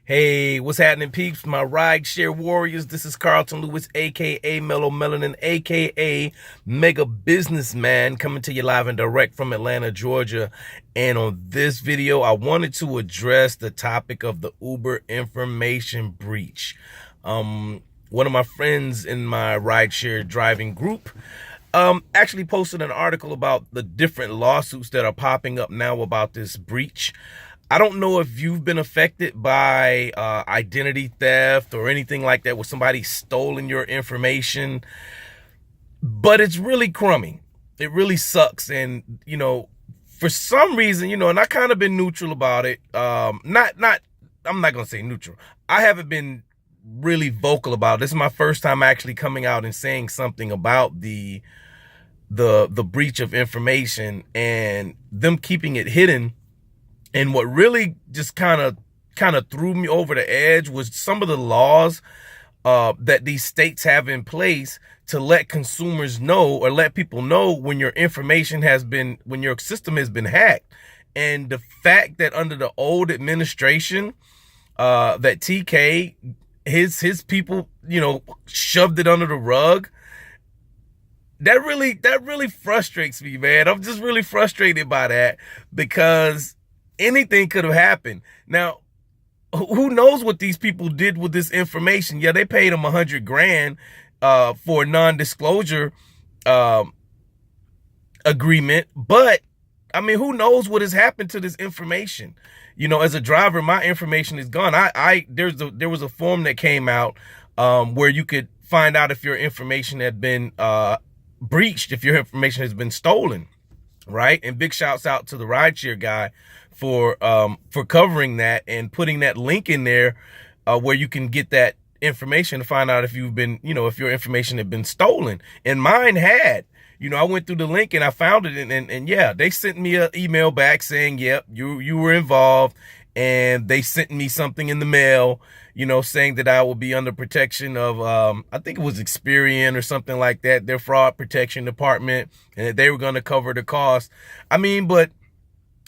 Hey, what's happening, peeps? My Rideshare warriors. This is Carlton Lewis, aka Mellow Melanin, aka Mega Businessman, coming to you live and direct from Atlanta, Georgia. And on this video, I wanted to address the topic of the Uber information breach. One of my friends in my rideshare driving group actually posted an article about the different lawsuits that are popping up now about this breach. I don't know if you've been affected by identity theft or anything like that, where somebody stolen your information, but it's really crummy. It really sucks. And, for some reason, and I kind of been neutral about it. I'm not going to say neutral. I haven't been really vocal about it. This is my first time actually coming out and saying something about the breach of information and them keeping it hidden. And what really just kind of threw me over the edge was some of the laws that these states have in place to let consumers know, or let people know, when your information when your system has been hacked. And the fact that under the old administration, that TK, his people, shoved it under the rug. That really frustrates me, man. I'm just really frustrated by that, because anything could have happened. Now, who knows what these people did with this information? Yeah, they paid them $100 grand for a non-disclosure agreement, but I mean, who knows what has happened to this information? As a driver, my information is gone. There was a form that came out where you could find out if your information had been breached, if your information has been stolen. Right. And big shouts out to the rideshare guy for covering that and putting that link in there where you can get that information to find out if you've been, if your information had been stolen. And mine had. I went through the link and I found it, and yeah, they sent me an email back saying, yep, you were involved, and they sent me something in the mail, saying that I will be under protection of, I think it was Experian or something like that, their fraud protection department, and that they were going to cover the cost. I mean, but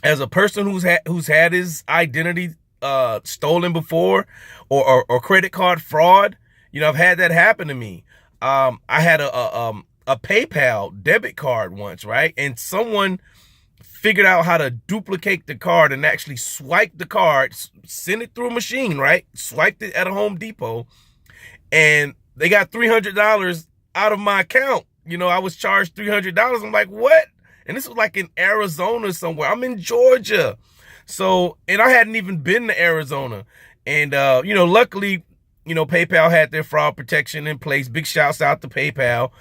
as a person who's had his identity stolen before, or credit card fraud, I've had that happen to me. I had a PayPal debit card once, right? And someone figured out how to duplicate the card and actually swipe the card, send it through a machine, right? Swiped it at a Home Depot, and they got $300 out of my account. I was charged $300. I'm like, what? And this was like in Arizona somewhere. I'm in Georgia. So, and I hadn't even been to Arizona. And, luckily, PayPal had their fraud protection in place. Big shouts out to PayPal.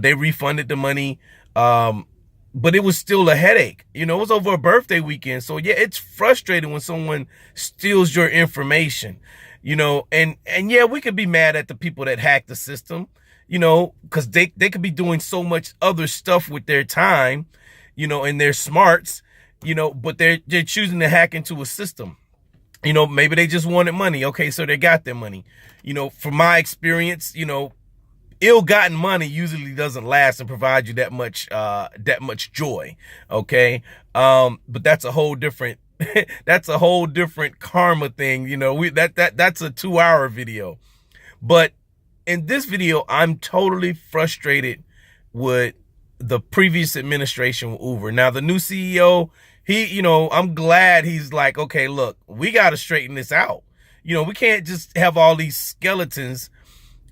They refunded the money. But it was still a headache. It was over a birthday weekend. So yeah, it's frustrating when someone steals your information, and yeah, we could be mad at the people that hack the system, because they could be doing so much other stuff with their time, and their smarts, but they're choosing to hack into a system. Maybe they just wanted money. Okay, so they got their money. From my experience, ill-gotten money usually doesn't last and provide you that much joy. Okay. But that's a whole different, that's a whole different karma thing. That's a 2-hour video. But in this video, I'm totally frustrated with the previous administration with Uber. Now, the new CEO, I'm glad he's like, okay, look, we got to straighten this out. We can't just have all these skeletons,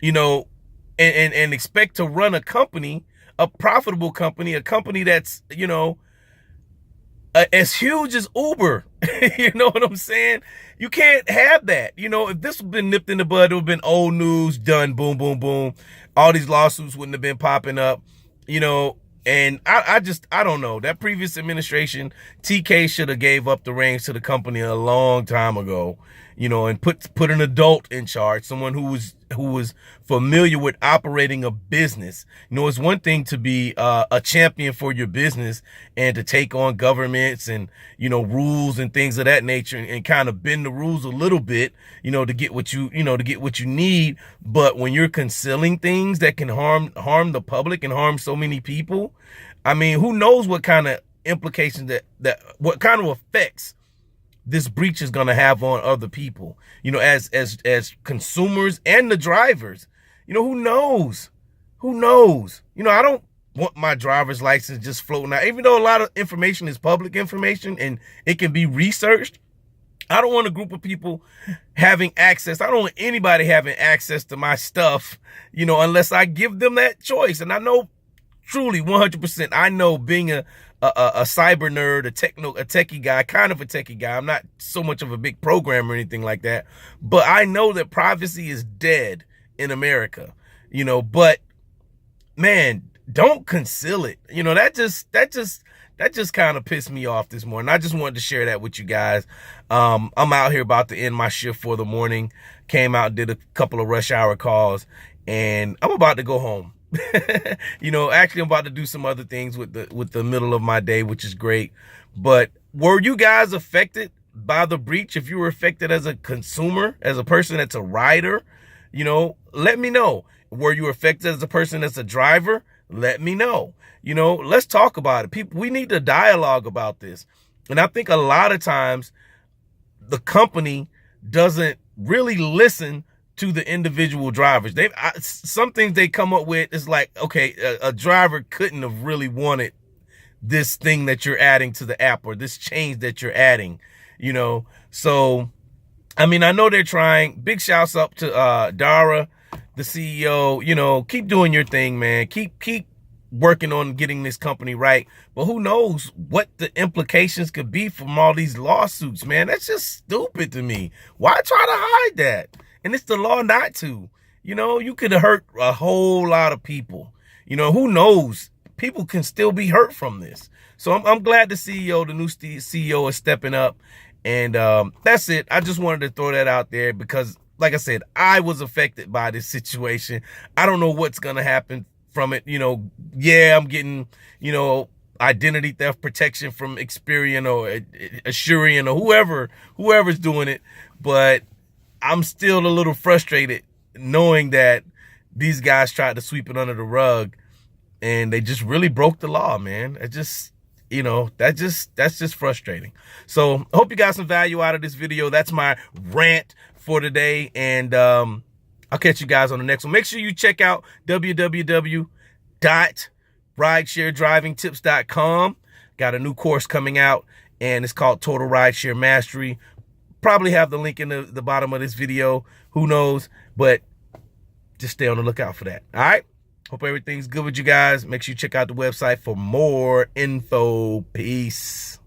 and expect to run a company, a profitable company, a company that's, as huge as Uber. You know what I'm saying? You can't have that. If this had been nipped in the bud, it would have been old news, done, boom, boom, boom. All these lawsuits wouldn't have been popping up, and I don't know. That previous administration, TK should have gave up the reins to the company a long time ago, and put an adult in charge, someone who was familiar with operating a business. It's one thing to be a champion for your business and to take on governments and, rules and things of that nature, and kind of bend the rules a little bit, to get what you need. But when you're concealing things that can harm the public and harm so many people, I mean, who knows what kind of implications what kind of effects this breach is going to have on other people, you know, as consumers and the drivers. You know, who knows? Who knows? You know, I don't want my driver's license just floating out, even though a lot of information is public information and it can be researched. I don't want a group of people having access. I don't want anybody having access to my stuff, you know, unless I give them that choice. And I know truly 100%, I know being a cyber nerd, a techie guy, kind of a techie guy. I'm not so much of a big programmer or anything like that, but I know that privacy is dead in America, you know, but man, don't conceal it. You know, that just kind of pissed me off this morning. I just wanted to share that with you guys. I'm out here about to end my shift for the morning. Came out, did a couple of rush hour calls, and I'm about to go home. You know, actually I'm about to do some other things with the middle of my day, which is great. But were you guys affected by the breach? If you were affected as a consumer, as a person that's a rider, you know, let me know. Were you affected as a person that's a driver? Let me know. You know, let's talk about it. People, we need to dialogue about this. And I think a lot of times the company doesn't really listen to the individual drivers. Some things they come up with is like, okay, a driver couldn't have really wanted this thing that you're adding to the app or this change that you're adding, you know? So, I mean, I know they're trying. Big shouts up to Dara, the CEO. You know, keep doing your thing, man. Keep working on getting this company right. But who knows what the implications could be from all these lawsuits, man. That's just stupid to me. Why try to hide that? And it's the law not to. You know, you could hurt a whole lot of people. You know, who knows? People can still be hurt from this. So I'm glad the new CEO is stepping up. And that's it. I just wanted to throw that out there because, like I said, I was affected by this situation. I don't know what's going to happen from it. You know, yeah, I'm getting, you know, identity theft protection from Experian or Assurian or whoever's doing it. But I'm still a little frustrated knowing that these guys tried to sweep it under the rug and they just really broke the law, man. It just, you know, that's just frustrating. So I hope you got some value out of this video. That's my rant for today. And I'll catch you guys on the next one. Make sure you check out www.ridesharedrivingtips.com. Got a new course coming out and it's called Total Rideshare Mastery. Probably have the link in the bottom of this video. Who knows? But just stay on the lookout for that. All right. Hope everything's good with you guys. Make sure you check out the website for more info. Peace.